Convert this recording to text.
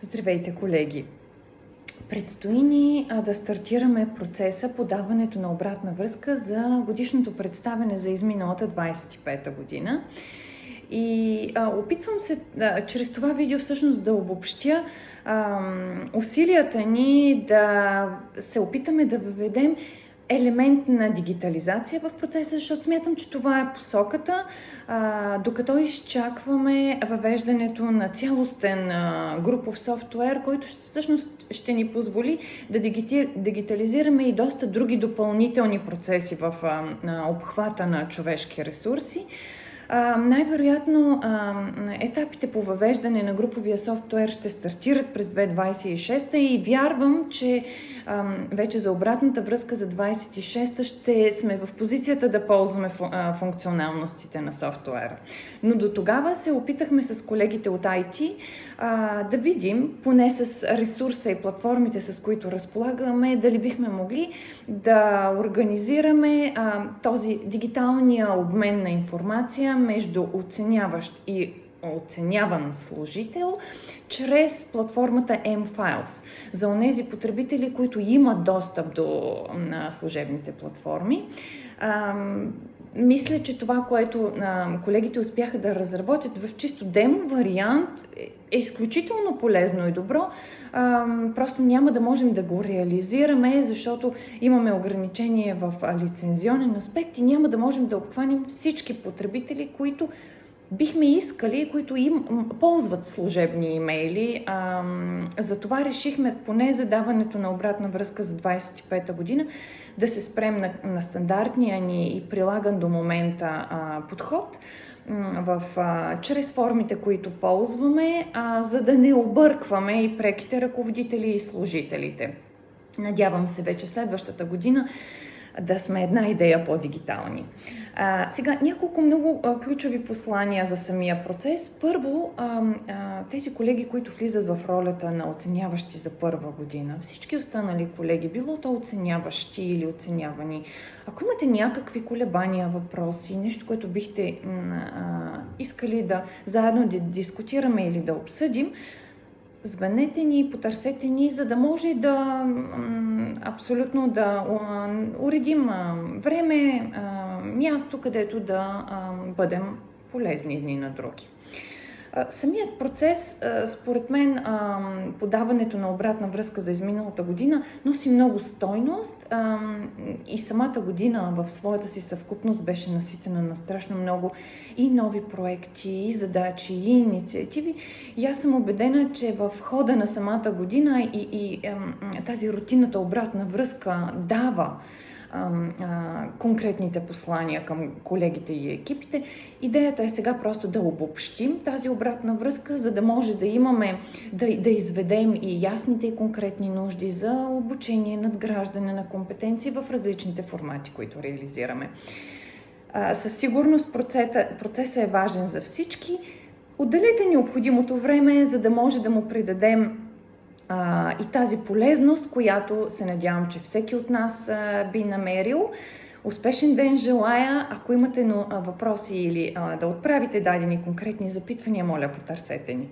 Здравейте, колеги! Предстои ни да стартираме процеса по даването на обратна връзка за годишното представяне за изминалата 25-та година. И опитвам се чрез това видео всъщност да обобщя усилията ни да се опитаме да въведем елемент на дигитализация в процеса, защото смятам, че това е посоката, докато изчакваме въвеждането на цялостен групов софтуер, който всъщност ще ни позволи да дигитализираме и доста други допълнителни процеси в обхвата на човешки ресурси. Най-вероятно етапите по въвеждане на груповия софтуер ще стартират през 2026 и вярвам, че вече за обратната връзка за 2026 ще сме в позицията да ползваме функционалностите на софтуера. Но до тогава се опитахме с колегите от IT да видим, поне с ресурса и платформите, с които разполагаме, дали бихме могли да организираме този дигиталния обмен на информация между оценяващ и оценяван служител чрез платформата mFiles за онези потребители, които имат достъп до служебните платформи. Мисля, че това, което колегите успяха да разработят в чисто демо вариант е изключително полезно и добро. Просто няма да можем да го реализираме, защото имаме ограничение в лицензионен аспект и няма да можем да обхванем всички потребители, които бихме искали, които ползват служебни имейли. Затова решихме поне за даването на обратна връзка за 25-та година да се спрем на стандартния ни и прилаган до момента подход чрез формите, които ползваме, за да не объркваме и преките ръководители и служителите. Надявам се вече следващата година да сме една идея по-дигитални. Сега няколко много ключови послания за самия процес. Първо, тези колеги, които влизат в ролята на оценяващи за първа година, всички останали колеги, било то оценяващи или оценявани, ако имате някакви колебания, въпроси, нещо, което бихте искали заедно да дискутираме или да обсъдим, звънете ни, потърсете ни, за да може абсолютно да уредим време, място, където да бъдем полезни едни на други. Самият процес, според мен, подаването на обратна връзка за изминалата година носи много стойност и самата година в своята си съвкупност беше наситена на страшно много и нови проекти, и задачи, и инициативи. И аз съм убедена, че в хода на самата година и тази рутинната обратна връзка дава конкретните послания към колегите и екипите. Идеята е сега просто да обобщим тази обратна връзка, за да може да имаме, да изведем и ясните и конкретни нужди за обучение, надграждане на компетенции в различните формати, които реализираме. Със сигурност процесът е важен за всички. Отделете необходимото време, за да може да му придадем и тази полезност, която се надявам, че всеки от нас би намерил. Успешен ден желая! Ако имате въпроси или да отправите дадени конкретни запитвания, моля, потърсете ни.